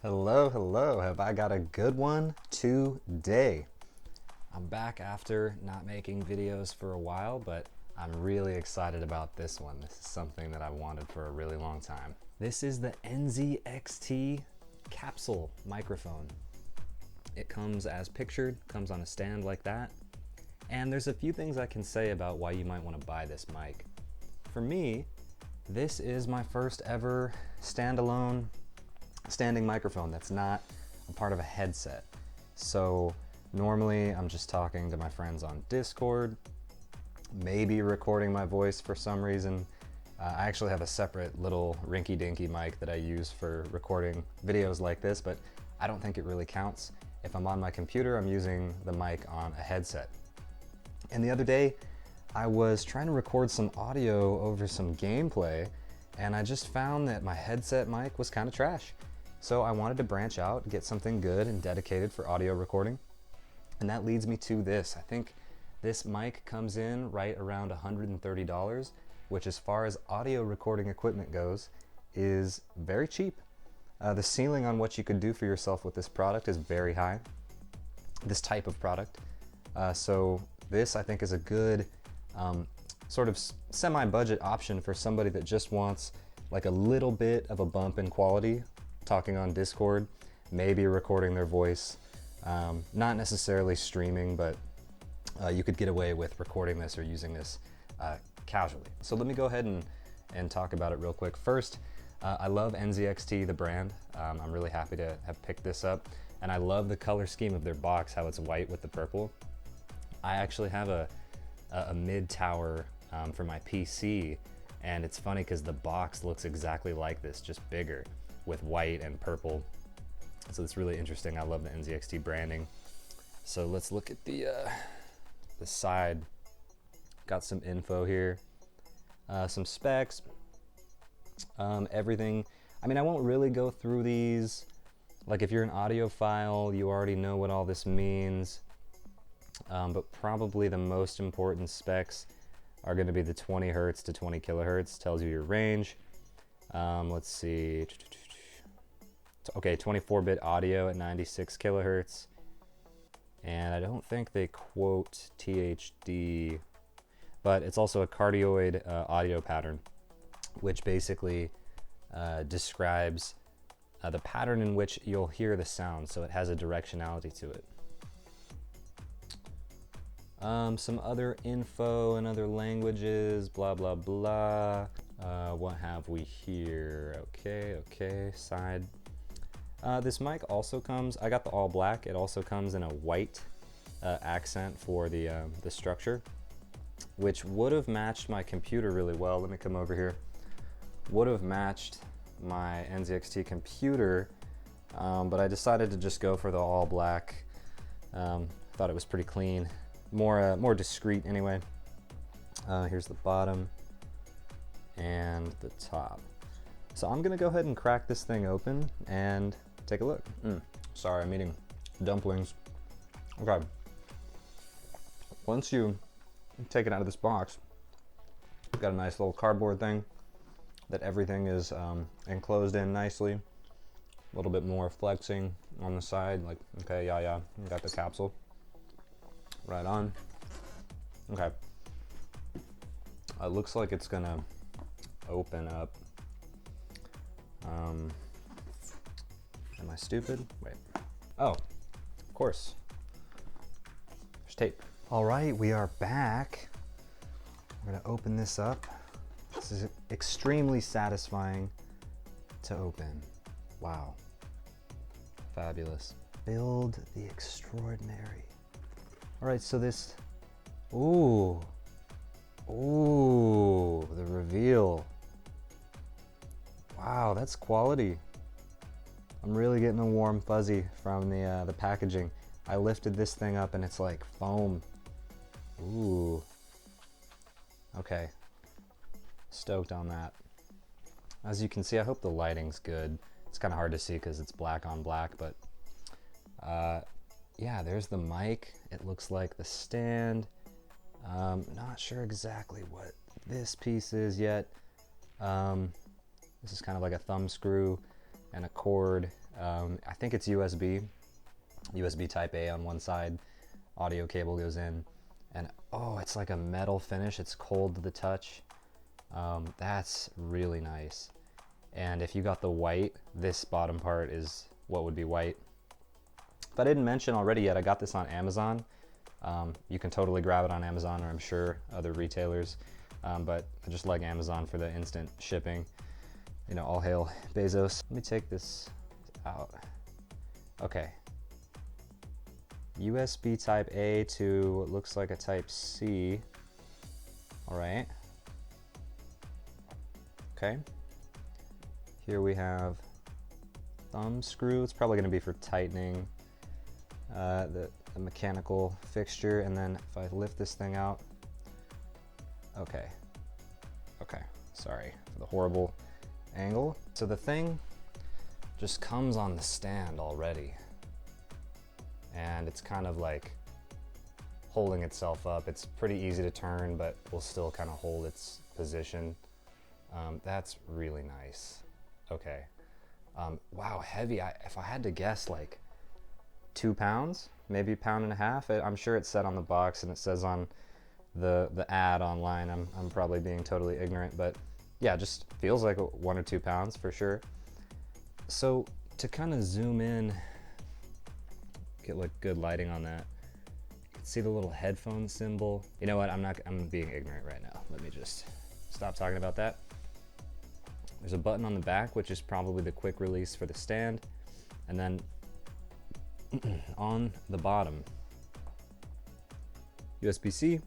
Hello, hello. Have I got a good one today? I'm back after not making videos for a while, but I'm really excited about this one. This is something that I wanted for a really long time. This is the NZXT Capsule microphone. It comes as pictured, comes on a stand like that. And there's a few things I can say about why you might want to buy this mic. For me, this is my first ever standalone standing microphone that's not a part of a headset. So normally I'm just talking to my friends on Discord, maybe recording my voice for some reason. I actually have a separate little rinky-dinky mic that I use for recording videos like this, but I don't think it really counts. If I'm on my computer, I'm using the mic on a headset. And the other day, I was trying to record some audio over some gameplay, and I just found that my headset mic was kind of trash. So I wanted to branch out, get something good and dedicated for audio recording. And that leads me to this. I think this mic comes in right around $130, which as far as audio recording equipment goes, is very cheap. The ceiling on what you could do for yourself with this product is very high, this type of product. So this I think is a good sort of semi-budget option for somebody that just wants like a little bit of a bump in quality, talking on Discord, maybe recording their voice, not necessarily streaming, but you could get away with recording this or using this casually. So let me go ahead and talk about it real quick. First, I love NZXT, the brand. I'm really happy to have picked this up, and I love the color scheme of their box, how it's white with the purple. I actually have a mid-tower for my PC, and it's funny because the box looks exactly like this, just bigger, with white and purple. So it's really interesting. I love the NZXT branding. So let's look at the side. Got some info here, some specs, everything. I mean, I won't really go through these. Like if you're an audiophile, you already know what all this means. But probably the most important specs are going to be the 20 hertz to 20 kilohertz, tells you your range. Let's see. Okay, 24-bit audio at 96 kilohertz. And I don't think they quote THD, but it's also a cardioid audio pattern, which basically describes the pattern in which you'll hear the sound, so it has a directionality to it. Some other info in other languages, blah, blah, blah. What have we here? Okay, side. This mic also comes, I got the all black, it also comes in a white accent for the structure, which would have matched my computer really well. Let me come over here. Would have matched my NZXT computer, but I decided to just go for the all black. Thought it was pretty clean, more discreet anyway. Here's the bottom and the top. So I'm gonna go ahead and crack this thing open and take a look. Sorry, I'm eating dumplings. Okay. Once you take it out of this box, got a nice little cardboard thing that everything is enclosed in nicely. A little bit more flexing on the side, like, okay, yeah, got the capsule. Right on. Okay. It looks like it's gonna open up. Am I stupid? Wait. Oh, of course. There's tape. All right, we are back. We're gonna open this up. This is extremely satisfying to open. Wow. Fabulous. Build the extraordinary. All right, so this, ooh, the reveal. Wow, that's quality. I'm really getting a warm fuzzy from the packaging. I lifted this thing up and it's like foam. Ooh. Okay. Stoked on that. As you can see, I hope the lighting's good. It's kind of hard to see because it's black on black, but yeah, there's the mic. It looks like the stand. Not sure exactly what this piece is yet. This is kind of like a thumb screw and a cord I think it's USB type A on one side, audio cable goes in, and oh, it's like a metal finish. It's cold to the touch. That's really nice. And if you got the white, this bottom part is what would be white. If I didn't mention already yet, I got this on Amazon. You can totally grab it on Amazon, or I'm sure other retailers, but I just like Amazon for the instant shipping. You know, all hail Bezos. Let me take this out. Okay. USB type A to what looks like a type C. All right. Okay. Here we have thumb screw. It's probably going to be for tightening the mechanical fixture. And then if I lift this thing out, okay. Sorry for the horrible angle. So the thing just comes on the stand already, and it's kind of like holding itself up. It's pretty easy to turn, but will still kind of hold its position. That's really nice. Okay. Wow, heavy. If I had to guess, like 2 pounds, maybe 1.5 pounds. I'm sure it's said on the box and it says on the ad online. I'm probably being totally ignorant, but yeah, just feels like 1 or 2 pounds for sure. So to kind of zoom in, get like good lighting on that. You can see the little headphone symbol. You know what? I'm being ignorant right now. Let me just stop talking about that. There's a button on the back, which is probably the quick release for the stand. And then on the bottom, USB-C,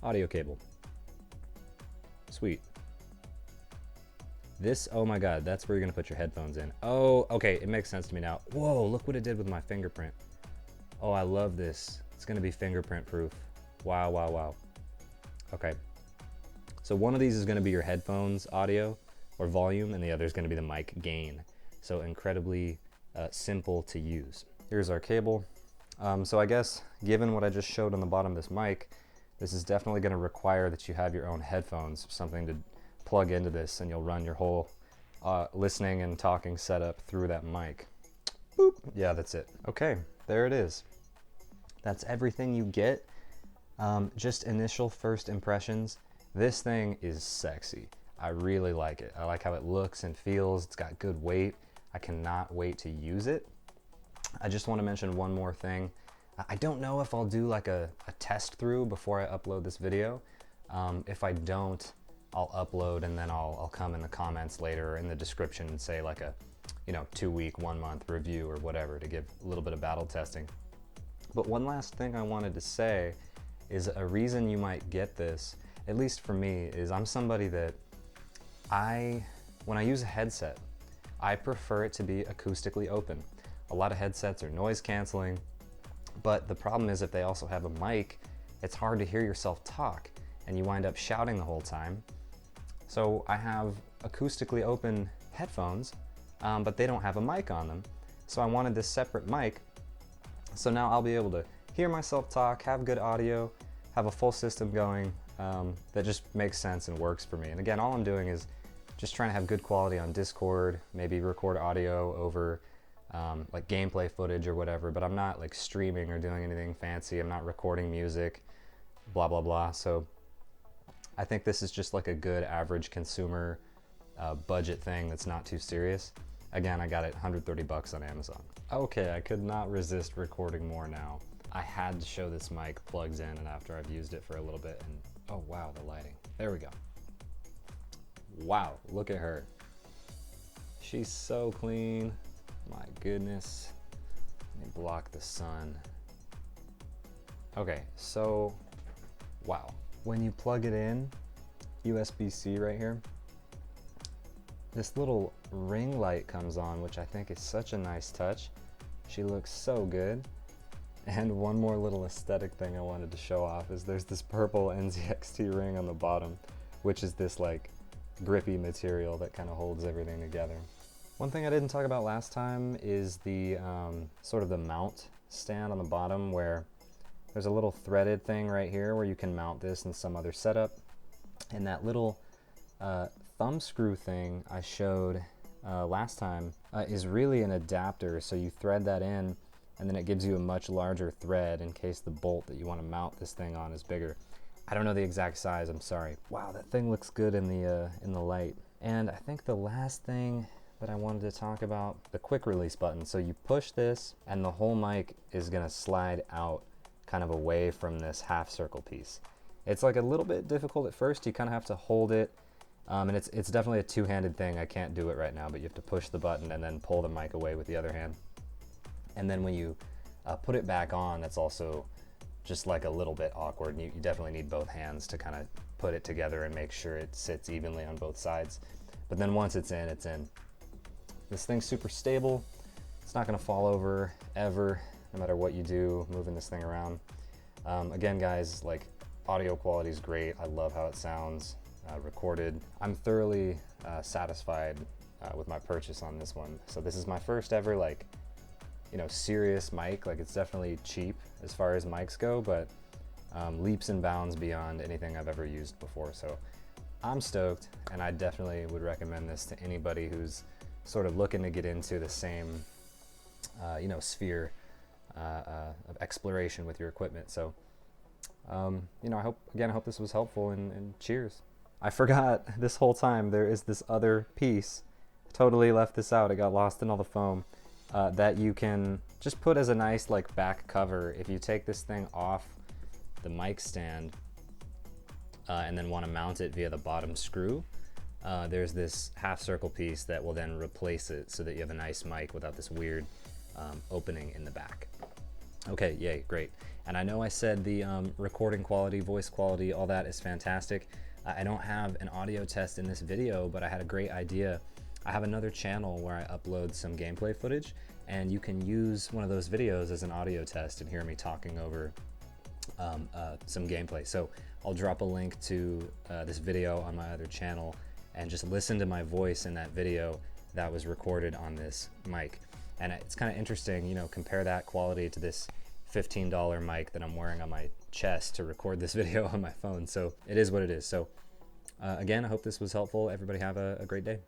audio cable. Sweet. This, oh my God, that's where you're gonna put your headphones in. Oh, okay, it makes sense to me now. Whoa, look what it did with my fingerprint. Oh, I love this. It's gonna be fingerprint proof. Wow, wow, wow. Okay, so one of these is gonna be your headphones audio or volume, and the other is gonna be the mic gain. So incredibly simple to use. Here's our cable. So I guess given what I just showed on the bottom of this mic, this is definitely gonna require that you have your own headphones, something to plug into this, and you'll run your whole listening and talking setup through that mic. Boop. Yeah, that's it. Okay, there it is. That's everything you get. Just initial first impressions. This thing is sexy. I really like it. I like how it looks and feels. It's got good weight. I cannot wait to use it. I just want to mention one more thing. I don't know if I'll do like a test through before I upload this video. If I don't, I'll upload and then I'll come in the comments later or in the description and say like a 2-week, 1-month review or whatever to give a little bit of battle testing. But one last thing I wanted to say is a reason you might get this, at least for me, is I'm somebody that when I use a headset, I prefer it to be acoustically open. A lot of headsets are noise canceling, but the problem is if they also have a mic, it's hard to hear yourself talk and you wind up shouting the whole time. So I have acoustically open headphones, but they don't have a mic on them. So I wanted this separate mic. So now I'll be able to hear myself talk, have good audio, have a full system going that just makes sense and works for me. And again, all I'm doing is just trying to have good quality on Discord, maybe record audio over like gameplay footage or whatever, but I'm not like streaming or doing anything fancy. I'm not recording music, blah, blah, blah. So I think this is just like a good average consumer budget thing that's not too serious. Again, I got it $130 on Amazon. Okay, I could not resist recording more now. I had to show this mic plugs in and after I've used it for a little bit, and oh wow, the lighting. There we go. Wow, look at her. She's so clean. My goodness. Let me block the sun. Okay, so wow. When you plug it in, USB-C right here, this little ring light comes on, which I think is such a nice touch. She looks so good. And one more little aesthetic thing I wanted to show off is there's this purple NZXT ring on the bottom, which is this like grippy material that kind of holds everything together. One thing I didn't talk about last time is the sort of the mount stand on the bottom, where there's a little threaded thing right here where you can mount this in some other setup. And that little thumb screw thing I showed last time is really an adapter. So you thread that in, and then it gives you a much larger thread in case the bolt that you want to mount this thing on is bigger. I don't know the exact size, I'm sorry. Wow, that thing looks good in the light. And I think the last thing that I wanted to talk about, the quick release button. So you push this and the whole mic is gonna slide out kind of away from this half circle piece. It's like a little bit difficult at first. You kind of have to hold it. And it's definitely a two-handed thing. I can't do it right now, but you have to push the button and then pull the mic away with the other hand. And then when you put it back on, that's also just like a little bit awkward. And you definitely need both hands to kind of put it together and make sure it sits evenly on both sides. But then once it's in, it's in. This thing's super stable. It's not gonna fall over ever, no matter what you do, moving this thing around. Again, guys, like, audio quality is great. I love how it sounds recorded. I'm thoroughly satisfied with my purchase on this one. So this is my first ever, like, you know, serious mic. Like, it's definitely cheap as far as mics go, but leaps and bounds beyond anything I've ever used before. So I'm stoked, and I definitely would recommend this to anybody who's sort of looking to get into the same, you know, sphere of exploration with your equipment. So, you know, I hope this was helpful, and cheers. I forgot this whole time there is this other piece. Totally left this out. It got lost in all the foam. That you can just put as a nice, like, back cover if you take this thing off the mic stand and then want to mount it via the bottom screw. There's this half circle piece that will then replace it so that you have a nice mic without this weird opening in the back. Okay, yay, great. And I know I said the recording quality, voice quality, all that is fantastic. I don't have an audio test in this video, but I had a great idea. I have another channel where I upload some gameplay footage, and you can use one of those videos as an audio test and hear me talking over some gameplay. So I'll drop a link to this video on my other channel, and just listen to my voice in that video that was recorded on this mic. And it's kind of interesting, you know, compare that quality to this $15 mic that I'm wearing on my chest to record this video on my phone. So it is what it is. So again, I hope this was helpful. Everybody have a great day.